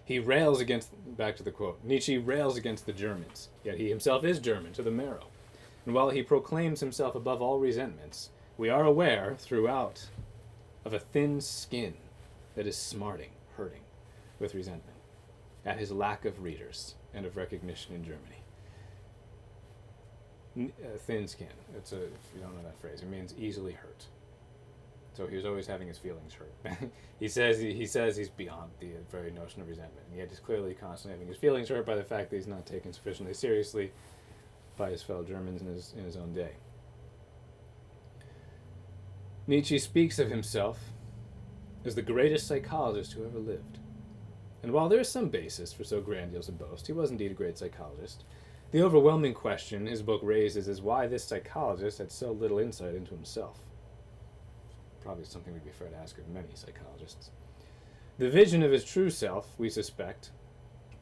He rails against, back to the quote, Nietzsche rails against the Germans, yet he himself is German to the marrow. And while he proclaims himself above all resentments, we are aware throughout of a thin skin that is smarting, hurting with resentment at his lack of readers and of recognition in Germany. Thin skin. If you don't know that phrase, it means easily hurt. So he was always having his feelings hurt. he says he's beyond the very notion of resentment, and yet he's clearly constantly having his feelings hurt by the fact that he's not taken sufficiently seriously by his fellow Germans in his own day. Nietzsche speaks of himself as the greatest psychologist who ever lived. And while there is some basis for so grandiose a boast, he was indeed a great psychologist. The overwhelming question his book raises is why this psychologist had so little insight into himself. Probably something we'd be fair to ask of many psychologists. The vision of his true self, we suspect,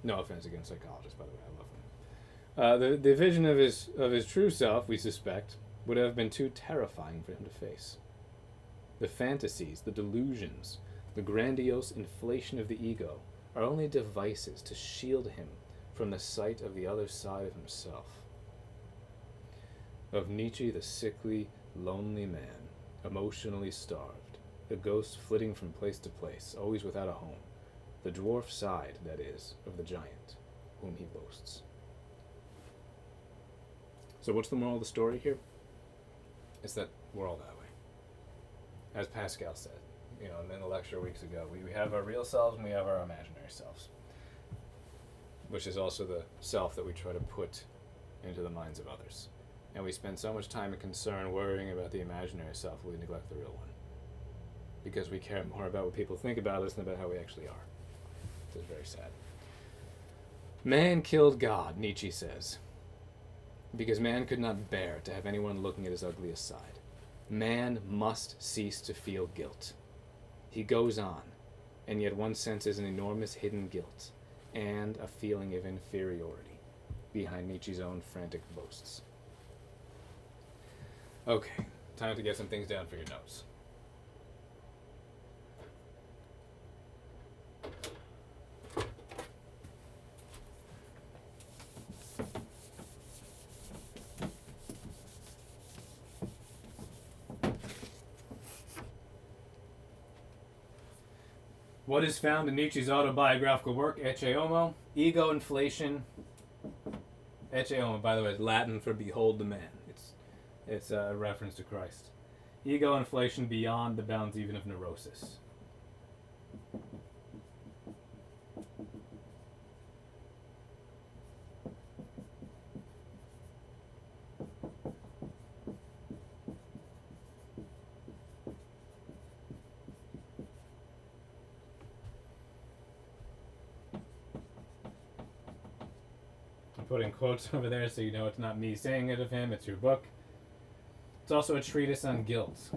no offense against psychologists, by the way, I love them. The vision of his true self, we suspect, would have been too terrifying for him to face. The fantasies, the delusions, the grandiose inflation of the ego are only devices to shield him from the sight of the other side of himself. Of Nietzsche, the sickly, lonely man, emotionally starved, the ghost flitting from place to place, always without a home, the dwarf side, that is, of the giant, whom he boasts. So what's the moral of the story here? It's that we're all that way. As Pascal said, in the lecture weeks ago, we have our real selves and we have our imaginary selves, which is also the self that we try to put into the minds of others. And we spend so much time and concern worrying about the imaginary self, we neglect the real one. Because we care more about what people think about us than about how we actually are. This is very sad. Man killed God, Nietzsche says, because man could not bear to have anyone looking at his ugliest side. Man must cease to feel guilt. He goes on, and yet one senses an enormous hidden guilt and a feeling of inferiority behind Nietzsche's own frantic boasts. Okay, time to get some things down for your notes. What is found in Nietzsche's autobiographical work, Ecce Homo? Ego inflation. Ecce Homo, by the way, is Latin for behold the man. It's a reference to Christ. Ego inflation beyond the bounds even of neurosis. I'm putting quotes over there so you know it's not me saying it of him, it's your book. It's also a treatise on guilt.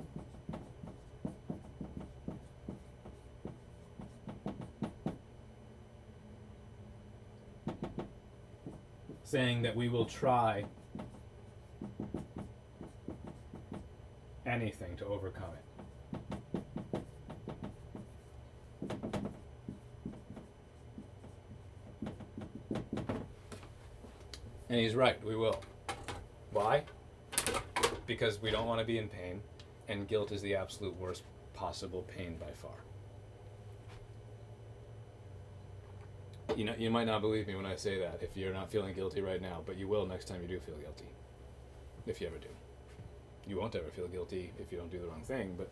Saying that we will try anything to overcome it. And he's right, we will. Why? Because we don't want to be in pain, and guilt is the absolute worst possible pain by far. You might not believe me when I say that if you're not feeling guilty right now, but you will next time you do feel guilty. If you ever do. You won't ever feel guilty if you don't do the wrong thing, but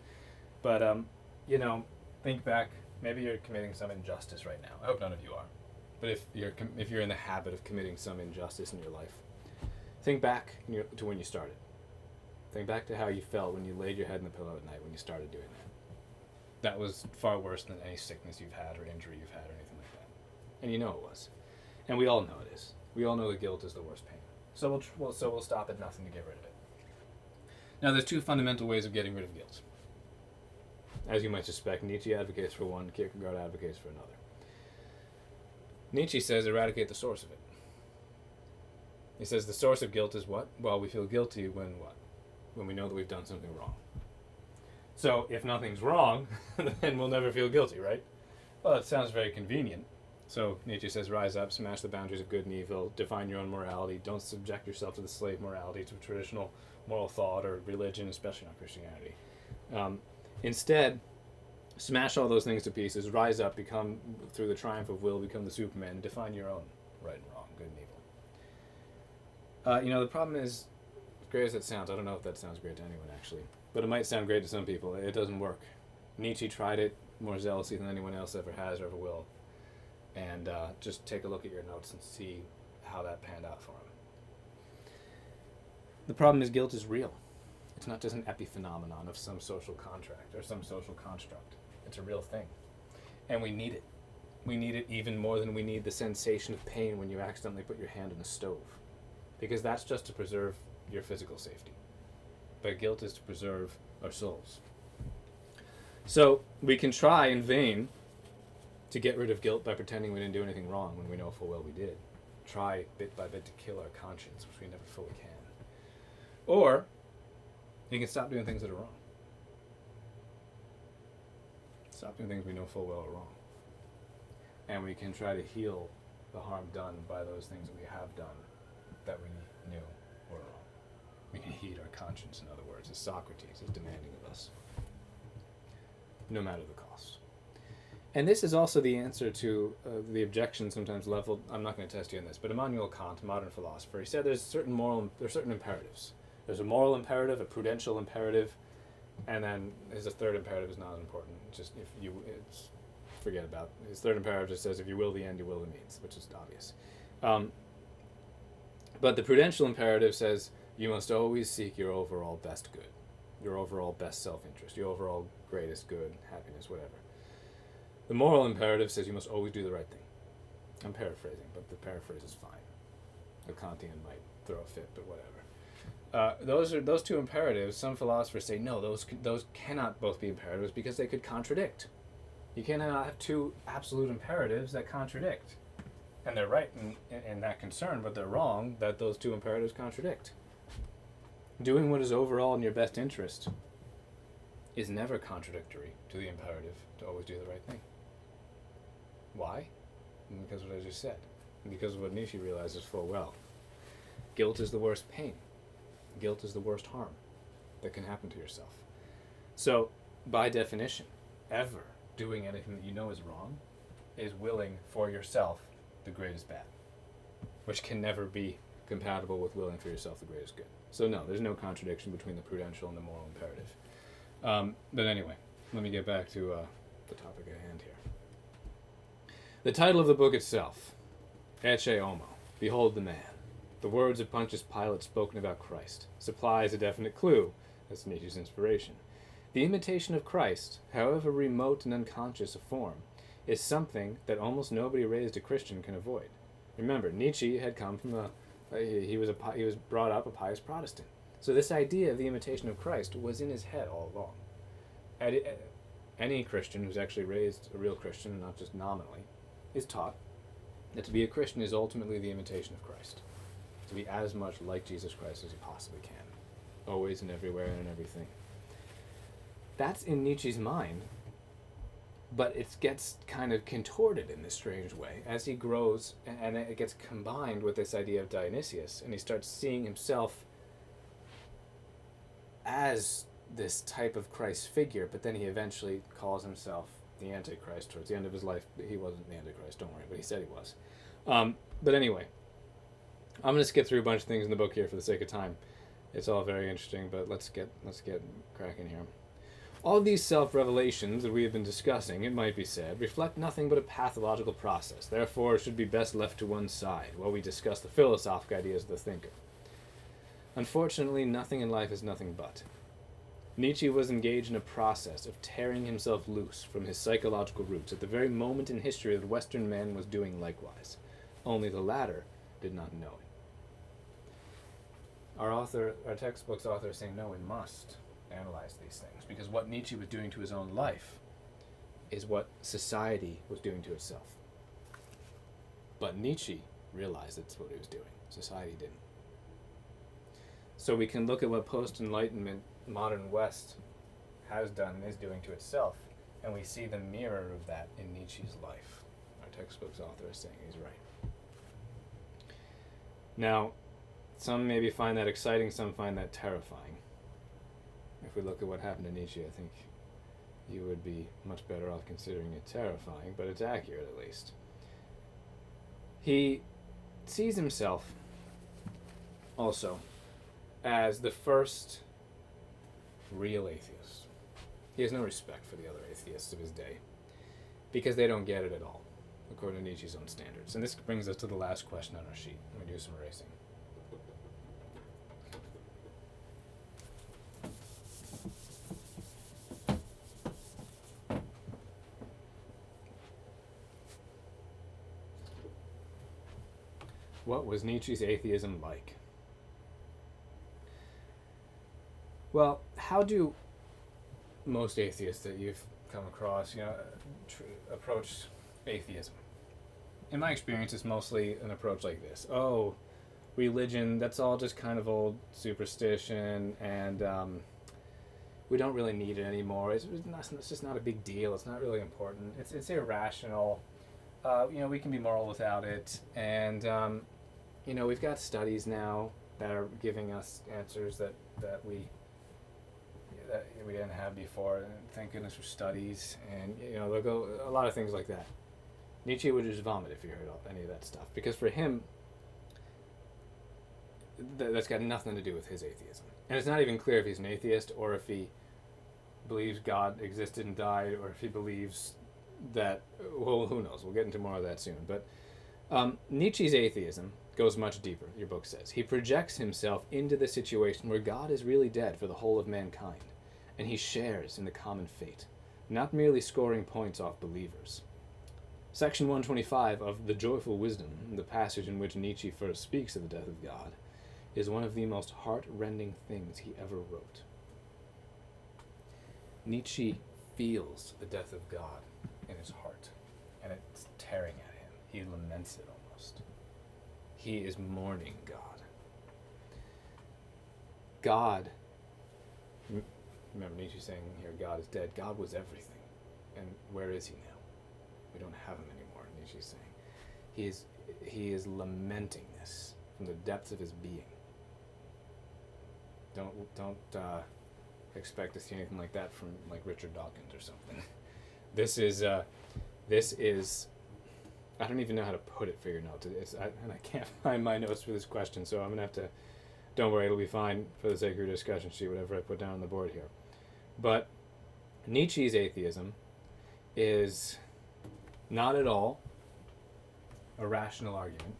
think back. Maybe you're committing some injustice right now. I hope none of you are. But if you're in the habit of committing some injustice in your life, think back to when you started. Think back to how you felt when you laid your head in the pillow at night when you started doing that. That was far worse than any sickness you've had or injury you've had or anything like that. And you know it was. And we all know it is. We all know that guilt is the worst pain. So we'll stop at nothing to get rid of it. Now there's two fundamental ways of getting rid of guilt. As you might suspect, Nietzsche advocates for one, Kierkegaard advocates for another. Nietzsche says eradicate the source of it. He says the source of guilt is what? Well, we feel guilty when what? When we know that we've done something wrong. So if nothing's wrong, then we'll never feel guilty, right? Well, it sounds very convenient. So Nietzsche says rise up, smash the boundaries of good and evil, define your own morality, don't subject yourself to the slave morality, to traditional moral thought or religion, especially not Christianity. Instead, smash all those things to pieces, rise up, become, through the triumph of will, become the Superman, define your own right and wrong, good and evil. The problem is, great as it sounds, I don't know if that sounds great to anyone actually, but it might sound great to some people. It doesn't work. Nietzsche tried it more zealously than anyone else ever has or ever will. And just take a look at your notes and see how that panned out for him. The problem is guilt is real. It's not just an epiphenomenon of some social contract or some social construct. It's a real thing. And we need it. We need it even more than we need the sensation of pain when you accidentally put your hand on the stove. Because that's just to preserve your physical safety. But guilt is to preserve our souls. So we can try in vain to get rid of guilt by pretending we didn't do anything wrong when we know full well we did. Try bit by bit to kill our conscience, which we never fully can. Or you can stop doing things that are wrong. Stop doing things we know full well are wrong. And we can try to heal the harm done by those things that we have done that we knew were wrong. We can heed our conscience, in other words, as Socrates is demanding of us, no matter the cost. And this is also the answer to the objection sometimes leveled, I'm not going to test you on this, but Immanuel Kant, a modern philosopher, he said there's certain imperatives. There's a moral imperative, a prudential imperative, and then his third imperative is not as important. Forget about it. His third imperative just says, if you will the end, you will the means, which is obvious. But the prudential imperative says you must always seek your overall best good, your overall best self-interest, your overall greatest good, happiness, whatever. The moral imperative says you must always do the right thing. I'm paraphrasing, but the paraphrase is fine. A Kantian might throw a fit, but whatever. Those two imperatives. Some philosophers say no, those cannot both be imperatives because they could contradict. You cannot have two absolute imperatives that contradict, and they're right in that concern, but they're wrong that those two imperatives contradict. Doing what is overall in your best interest is never contradictory to the imperative to always do the right thing. Why? Because of what I just said. Because of what Nietzsche realizes full well. Guilt is the worst pain. Guilt is the worst harm that can happen to yourself. So, by definition, ever doing anything that you know is wrong is willing for yourself the greatest bad, which can never be compatible with willing for yourself the greatest good. So no, there's no contradiction between the prudential and the moral imperative. But anyway, let me get back to the topic at hand here. The title of the book itself, Ecce Homo, Behold the Man, the words of Pontius Pilate spoken about Christ, supplies a definite clue. That's Nietzsche's inspiration. The imitation of Christ, however remote and unconscious a form, is something that almost nobody raised a Christian can avoid. Remember, Nietzsche had come from he was brought up a pious Protestant. So this idea of the imitation of Christ was in his head all along. Any Christian who's actually raised a real Christian, and not just nominally, is taught that to be a Christian is ultimately the imitation of Christ. To be as much like Jesus Christ as you possibly can. Always and everywhere and in everything. That's in Nietzsche's mind, but it gets kind of contorted in this strange way as he grows, and it gets combined with this idea of Dionysus, and he starts seeing himself as this type of Christ figure, but then he eventually calls himself the Antichrist towards the end of his life. He wasn't the Antichrist, don't worry, but he said he was. But anyway, I'm going to skip through a bunch of things in the book here for the sake of time. It's all very interesting, but let's get cracking here. All these self-revelations that we have been discussing, it might be said, reflect nothing but a pathological process, therefore should be best left to one side while we discuss the philosophic ideas of the thinker. Unfortunately, nothing in life is nothing but. Nietzsche was engaged in a process of tearing himself loose from his psychological roots at the very moment in history that Western man was doing likewise. Only the latter did not know it. Our textbook's author is saying, no, we must analyze these things, because what Nietzsche was doing to his own life is what society was doing to itself. But Nietzsche realized that's what he was doing. Society didn't. So we can look at what post-Enlightenment modern West has done and is doing to itself, and we see the mirror of that in Nietzsche's life. Our textbook's author is saying he's right. Now, some maybe find that exciting, some find that terrifying. If we look at what happened to Nietzsche, I think you would be much better off considering it terrifying, but it's accurate at least. He sees himself also as the first real atheist. He has no respect for the other atheists of his day because they don't get it at all, according to Nietzsche's own standards. And this brings us to the last question on our sheet. Let me do some erasing. What was Nietzsche's atheism like? Well, how do most atheists that you've come across, approach atheism? In my experience, it's mostly an approach like this. Oh, religion, that's all just kind of old superstition, and we don't really need it anymore. It's just not a big deal. It's not really important. It's irrational. We can be moral without it. And, we've got studies now that are giving us answers that we didn't have before. And thank goodness for studies. And, they'll go a lot of things like that. Nietzsche would just vomit if he heard any of that stuff. Because for him, that's got nothing to do with his atheism. And it's not even clear if he's an atheist or if he believes God existed and died, or if he believes that, well, who knows? We'll get into more of that soon. But Nietzsche's atheism goes much deeper, your book says. He projects himself into the situation where God is really dead for the whole of mankind, and he shares in the common fate, not merely scoring points off believers. Section 125 of The Joyful Wisdom, the passage in which Nietzsche first speaks of the death of God, is one of the most heart-rending things he ever wrote. Nietzsche feels the death of God in his heart, and it's tearing at him. He laments it almost. He is mourning God. God, remember Nietzsche saying here, God is dead. God was everything. And where is he now? We don't have him anymore, Nietzsche's saying. He is lamenting this from the depths of his being. Don't expect to see anything like that from like Richard Dawkins or something. This is I don't even know how to put it for your notes. And I can't find my notes for this question, so I'm gonna have to. Don't worry, it'll be fine for the sake of your discussion sheet, whatever I put down on the board here. But Nietzsche's atheism is not at all a rational argument.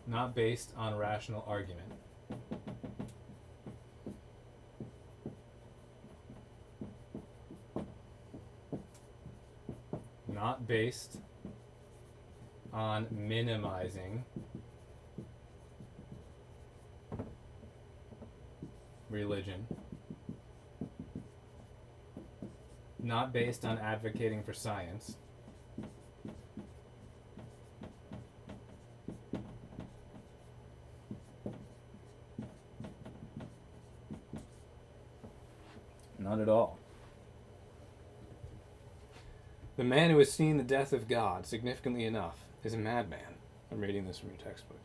Not based on rational argument. Not based on minimizing religion. Not based on advocating for science. Not at all. The man who has seen the death of God, significantly enough, is a madman. I'm reading this from your textbook.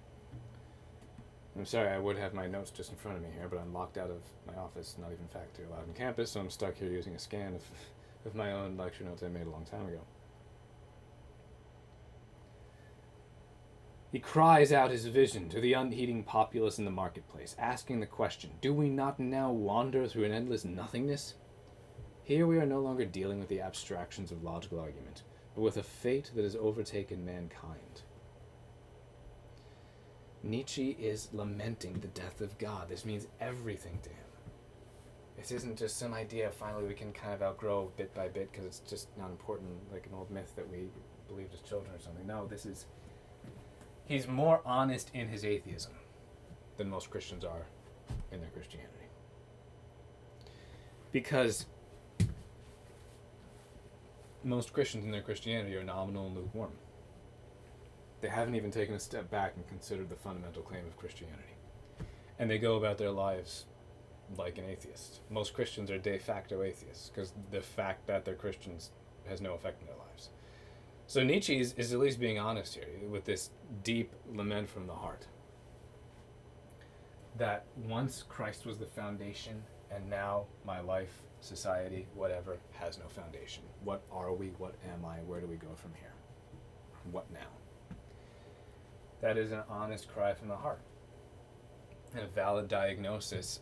I'm sorry, I would have my notes just in front of me here, but I'm locked out of my office, not even faculty allowed on campus, so I'm stuck here using a scan of my own lecture notes I made a long time ago. He cries out his vision to the unheeding populace in the marketplace, asking the question, do we not now wander through an endless nothingness? Here we are no longer dealing with the abstractions of logical argument, but with a fate that has overtaken mankind. Nietzsche is lamenting the death of God. This means everything to him. This isn't just some idea finally we can kind of outgrow bit by bit because it's just not important, like an old myth that we believed as children or something. No, he's more honest in his atheism than most Christians are in their Christianity. Because most Christians in their Christianity are nominal and lukewarm. They haven't even taken a step back and considered the fundamental claim of Christianity. And they go about their lives like an atheist. Most Christians are de facto atheists because the fact that they're Christians has no effect in their lives. So Nietzsche is at least being honest here with this deep lament from the heart. That once Christ was the foundation and now my life, society, whatever, has no foundation. What are we? What am I? Where do we go from here? What now? That is an honest cry from the heart. And a valid diagnosis.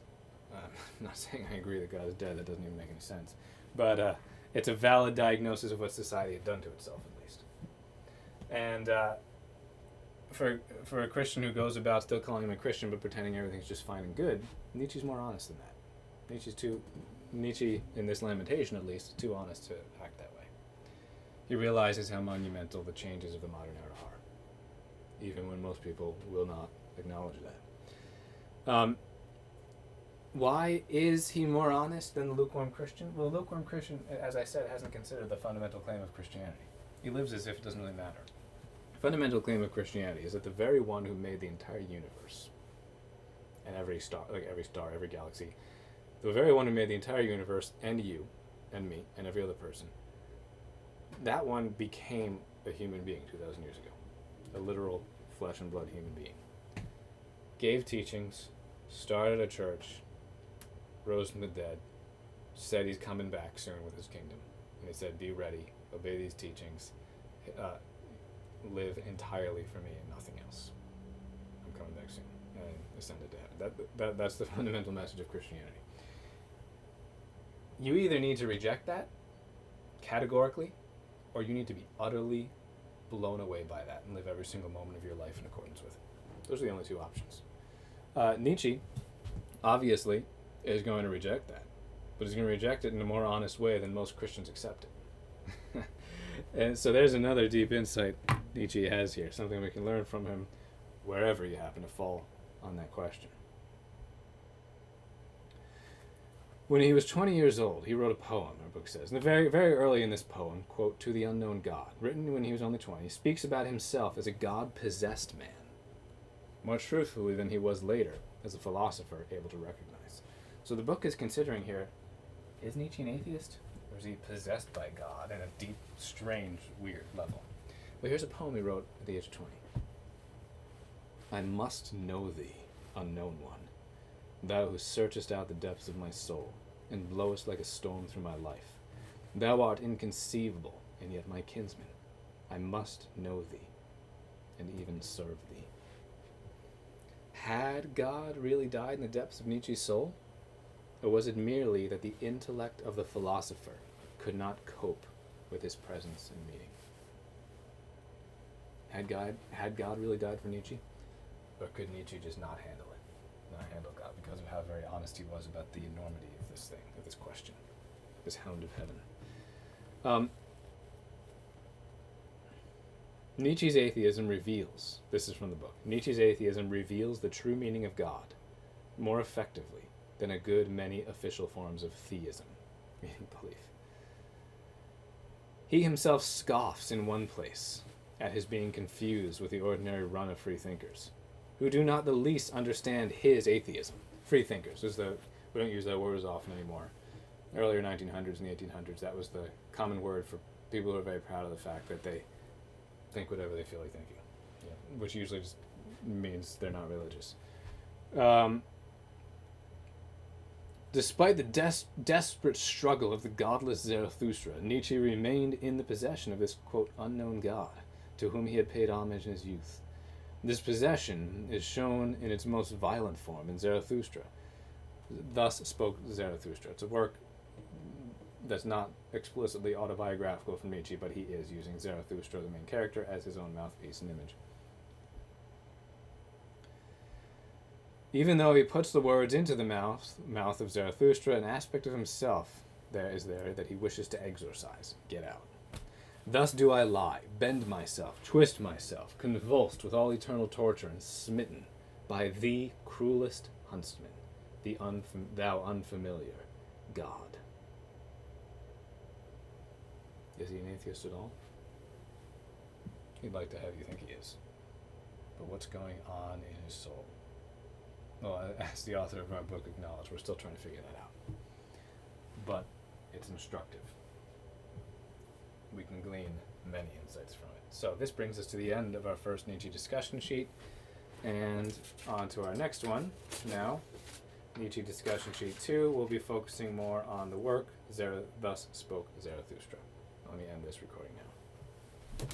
I'm not saying I agree that God is dead, that doesn't even make any sense. But it's a valid diagnosis of what society had done to itself, at least. And for a Christian who goes about still calling him a Christian but pretending everything's just fine and good, Nietzsche's more honest than that. Nietzsche, in this lamentation at least, is too honest to act that way. He realizes how monumental the changes of the modern era are, even when most people will not acknowledge that. Why is he more honest than the lukewarm Christian? Well, the lukewarm Christian, as I said, hasn't considered the fundamental claim of Christianity. He lives as if it doesn't really matter. The fundamental claim of Christianity is that the very one who made the entire universe, and every star, every galaxy, the very one who made the entire universe, and you, and me, and every other person, that one became a human being 2,000 years ago. A literal flesh and blood human being. Gave teachings, started a church, rose from the dead, said he's coming back soon with his kingdom. And he said, be ready, obey these teachings, live entirely for me and nothing else. I'm coming back soon. And ascended to heaven. That's the fundamental message of Christianity. You either need to reject that categorically, or you need to be utterly blown away by that and live every single moment of your life in accordance with it. Those are the only two options. Nietzsche, obviously, is going to reject that, but he's going to reject it in a more honest way than most Christians accept it. And so there's another deep insight Nietzsche has here, something we can learn from him wherever you happen to fall on that question. When he was 20 years old, he wrote a poem, our book says. And very, very early in this poem, quote, "To the unknown God," written when he was only 20, speaks about himself as a God-possessed man, more truthfully than he was later as a philosopher able to recognize. So the book is considering here, is Nietzsche an atheist? Or is he possessed by God at a deep, strange, weird level? Well, here's a poem he wrote at the age of 20. I must know thee, unknown one, thou who searchest out the depths of my soul, and blowest like a storm through my life. Thou art inconceivable, and yet my kinsman. I must know thee, and even serve thee. Had God really died in the depths of Nietzsche's soul? Or was it merely that the intellect of the philosopher could not cope with his presence and meeting? Had God really died for Nietzsche? Or could Nietzsche just not handle God because of how very honest he was about the enormity of this thing, of this question, this hound of heaven? Nietzsche's atheism reveals, this is from the book, Nietzsche's atheism reveals the true meaning of God more effectively than a good many official forms of theism, meaning belief. He himself scoffs in one place at his being confused with the ordinary run of free thinkers, who do not the least understand his atheism. Free thinkers, we don't use that word as often anymore. Earlier 1900s and the 1800s, that was the common word for people who are very proud of the fact that they think whatever they feel like thinking, which usually just means they're not religious. Despite the desperate struggle of the godless Zarathustra, Nietzsche remained in the possession of this, quote, unknown God, to whom he had paid homage in his youth. This possession is shown in its most violent form in Zarathustra. Thus spoke Zarathustra. It's a work that's not explicitly autobiographical from Nietzsche, but he is using Zarathustra, the main character, as his own mouthpiece and image. Even though he puts the words into the mouth of Zarathustra, an aspect of himself there that he wishes to exorcise, get out. Thus do I lie, bend myself, twist myself, convulsed with all eternal torture, and smitten by the cruelest huntsman, thou unfamiliar God. Is he an atheist at all? He'd like to have you think he is. But what's going on in his soul? Well, as the author of our book acknowledged, we're still trying to figure that out. But it's instructive. We can glean many insights from it. So this brings us to the end of our first Nietzsche discussion sheet, and on to our next one. Now, Nietzsche discussion sheet 2, we'll be focusing more on the work, Thus Spoke Zarathustra. Let me end this recording now.